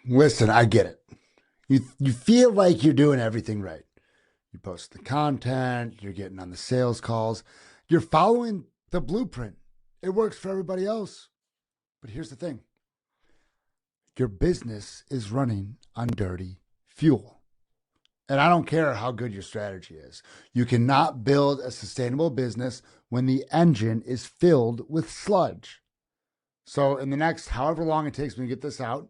Listen, I get it. You feel like you're doing everything right. You post the content, you're getting on the sales calls, you're following the blueprint. It works for everybody else. But here's the thing. Your business is running on dirty fuel. And I don't care how good your strategy is. You cannot build a sustainable business when the engine is filled with sludge. So, in the next however long it takes me to get this out,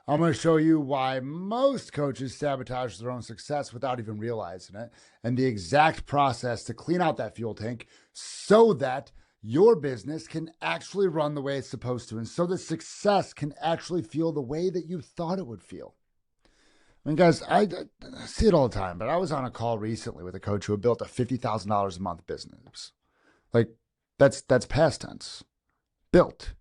I'm going to show you why most coaches sabotage their own success without even realizing it, and the exact process to clean out that fuel tank so that your business can actually run the way it's supposed to, and so that success can actually feel the way that you thought it would feel. I mean, guys, I see it all the time, but I was on a call recently with a coach who had built a $50,000 a month business. Like, that's past tense. Built.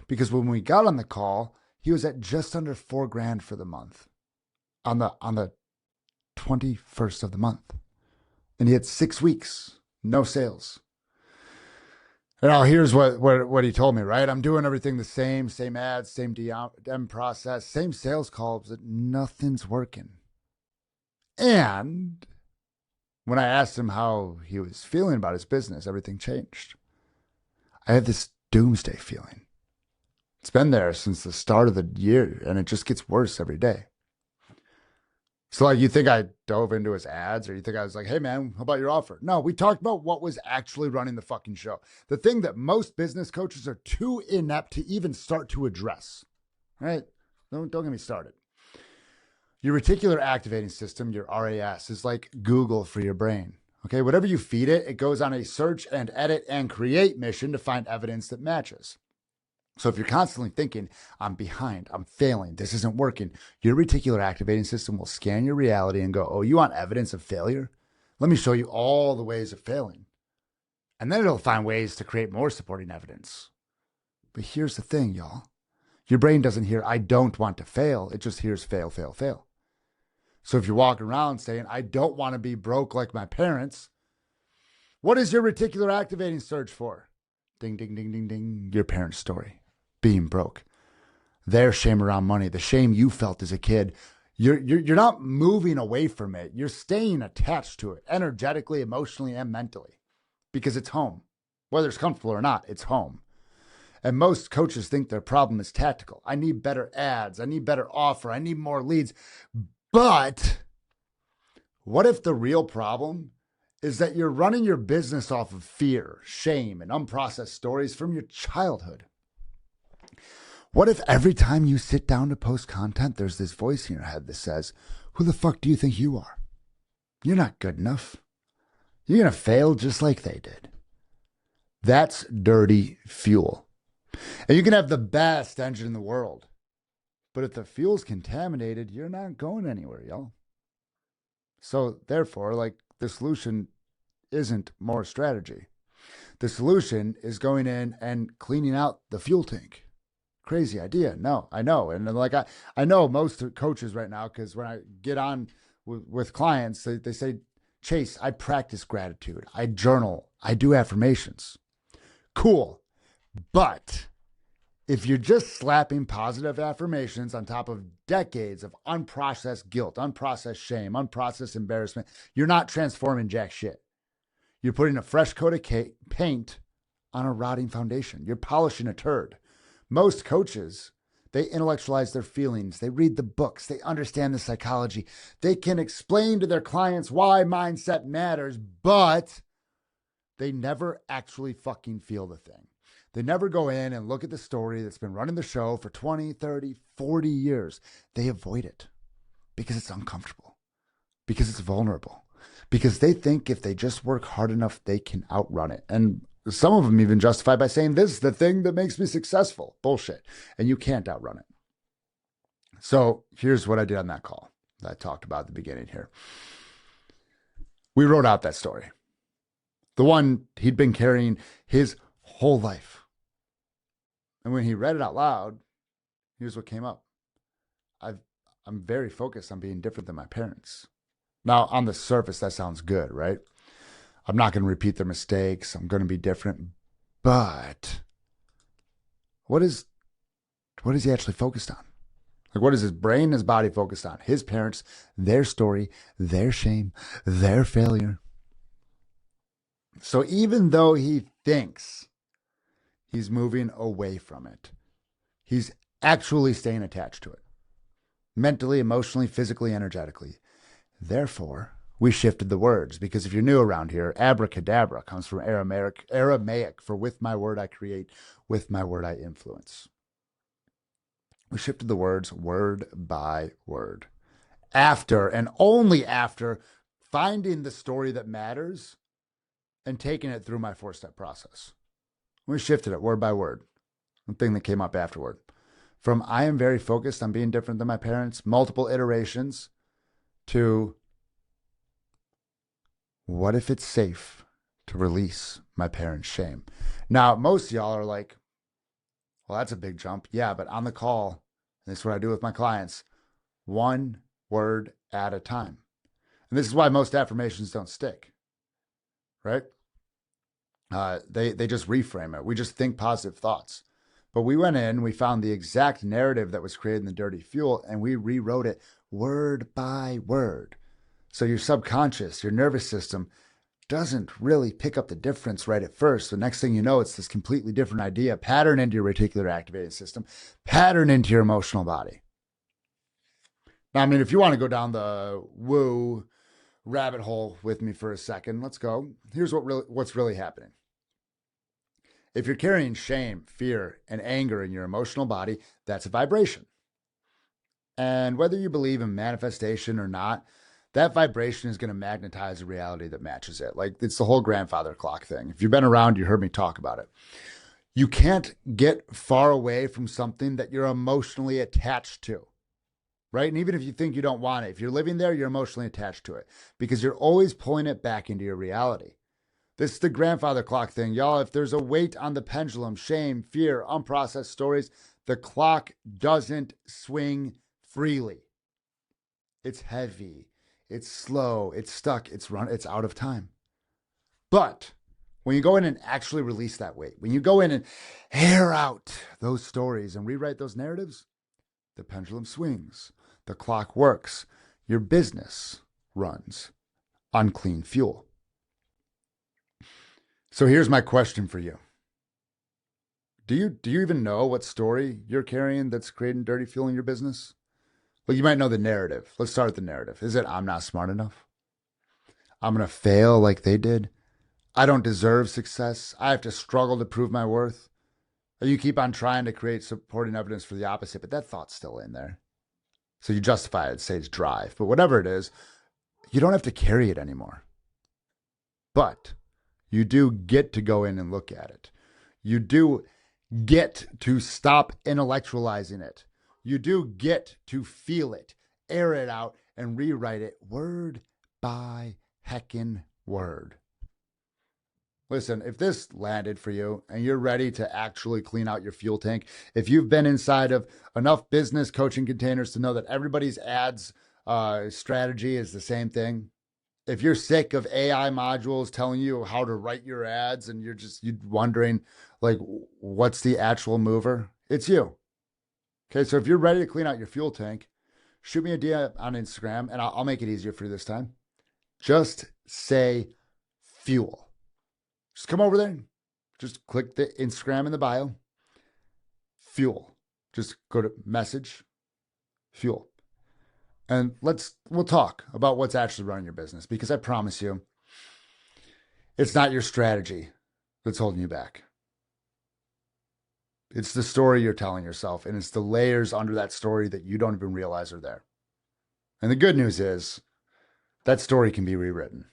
Because when we got on the call, he was at just under $4,000 for the month on the 21st of the month. And he had 6 weeks, no sales. Now, here's what he told me, right? I'm doing everything the same ads, same DM process, same sales calls, but nothing's working. And when I asked him how he was feeling about his business, everything changed. I have this doomsday feeling. It's been there since the start of the year, and it just gets worse every day. So, like, you think I dove into his ads, or you think I was like, hey, man, how about your offer? No, we talked about what was actually running the fucking show. The thing that most business coaches are too inept to even start to address, right? Don't get me started. Your reticular activating system, your RAS, is like Google for your brain. Okay, whatever you feed it, it goes on a search and edit and create mission to find evidence that matches. So if you're constantly thinking, I'm behind, I'm failing, this isn't working, your reticular activating system will scan your reality and go, oh, you want evidence of failure? Let me show you all the ways of failing. And then it'll find ways to create more supporting evidence. But here's the thing, y'all. Your brain doesn't hear, I don't want to fail. It just hears fail, fail, fail. So if you're walking around saying, I don't want to be broke like my parents, what is your reticular activating search for? Ding, ding, ding, ding, ding. Your parents' story. Being broke, their shame around money, the shame you felt as a kid. You're not moving away from it. You're staying attached to it energetically, emotionally, and mentally because it's home. Whether it's comfortable or not, it's home. And most coaches think their problem is tactical. I need better ads. I need better offer. I need more leads. But what if the real problem is that you're running your business off of fear, shame, and unprocessed stories from your childhood? What if every time you sit down to post content, there's this voice in your head that says, who the fuck do you think you are? You're not good enough. You're going to fail just like they did. That's dirty fuel. And you can have the best engine in the world, but if the fuel's contaminated, you're not going anywhere, y'all. So therefore, like, the solution isn't more strategy. The solution is going in and cleaning out the fuel tank. Crazy idea. No, I know. And like, I know most coaches right now, because when I get on with clients, they say, Chase, I practice gratitude. I journal. I do affirmations. Cool. But if you're just slapping positive affirmations on top of decades of unprocessed guilt, unprocessed shame, unprocessed embarrassment, you're not transforming jack shit. You're putting a fresh coat of paint on a rotting foundation. You're polishing a turd. Most coaches, they intellectualize their feelings. They read the books. They understand the psychology. They can explain to their clients why mindset matters, but they never actually fucking feel the thing. They never go in and look at the story that's been running the show for 20, 30, 40 years. They avoid it because it's uncomfortable, because it's vulnerable, because they think if they just work hard enough, they can outrun it. And some of them even justify by saying, this is the thing that makes me successful. Bullshit. And you can't outrun it. So here's what I did on that call that I talked about at the beginning here. We wrote out that story. The one he'd been carrying his whole life. And when he read it out loud, here's what came up. I'm very focused on being different than my parents. Now, on the surface, that sounds good, right? I'm not going to repeat their mistakes. I'm going to be different. But what is he actually focused on? Like, what is his brain and his body focused on? His parents, their story, their shame, their failure. So even though he thinks he's moving away from it, he's actually staying attached to it mentally, emotionally, physically, energetically. Therefore, we shifted the words because if you're new around here, abracadabra comes from Aramaic for with my word I create, with my word I influence. We shifted the words word by word. After and only after finding the story that matters and taking it through my 4-step process. We shifted it word by word. The thing that came up afterward. From I am very focused on being different than my parents, multiple iterations, to what if it's safe to release my parents' shame? Now, most of y'all are like, well, that's a big jump. Yeah, but on the call, and this is what I do with my clients, one word at a time. And this is why most affirmations don't stick, right? They just reframe it. We just think positive thoughts. But we went in, we found the exact narrative that was created in the dirty fuel, and we rewrote it word by word. So your subconscious, your nervous system doesn't really pick up the difference right at first. The next thing you know, it's this completely different idea, pattern into your reticular activating system, pattern into your emotional body. Now, I mean, if you want to go down the woo rabbit hole with me for a second, let's go. Here's what's really happening. If you're carrying shame, fear, and anger in your emotional body, that's a vibration. And whether you believe in manifestation or not, that vibration is going to magnetize a reality that matches it. Like it's the whole grandfather clock thing. If you've been around, you heard me talk about it. You can't get far away from something that you're emotionally attached to, right? And even if you think you don't want it, if you're living there, you're emotionally attached to it because you're always pulling it back into your reality. This is the grandfather clock thing. Y'all, if there's a weight on the pendulum, shame, fear, unprocessed stories, the clock doesn't swing freely. It's heavy. It's slow. It's stuck. It's out of time. But when you go in and actually release that weight, when you go in and air out those stories and rewrite those narratives, the pendulum swings. The clock works. Your business runs on clean fuel. So here's my question for you. Do you even know what story you're carrying that's creating dirty fuel in your business? Well, you might know the narrative. Let's start with the narrative. Is it I'm not smart enough? I'm going to fail like they did. I don't deserve success. I have to struggle to prove my worth. Or you keep on trying to create supporting evidence for the opposite, but that thought's still in there. So you justify it, say it's drive. But whatever it is, you don't have to carry it anymore. But you do get to go in and look at it. You do get to stop intellectualizing it. You do get to feel it, air it out, and rewrite it word by heckin' word. Listen, if this landed for you and you're ready to actually clean out your fuel tank, if you've been inside of enough business coaching containers to know that everybody's ads strategy is the same thing, if you're sick of AI modules telling you how to write your ads and you're wondering like what's the actual mover, it's you. Okay, so if you're ready to clean out your fuel tank, shoot me a DM on Instagram and I'll make it easier for you this time. Just say fuel. Just come over there. Just click the Instagram in the bio. Fuel. Just go to message, fuel. And we'll talk about what's actually running your business because I promise you, it's not your strategy that's holding you back. It's the story you're telling yourself, and it's the layers under that story that you don't even realize are there. And the good news is that story can be rewritten.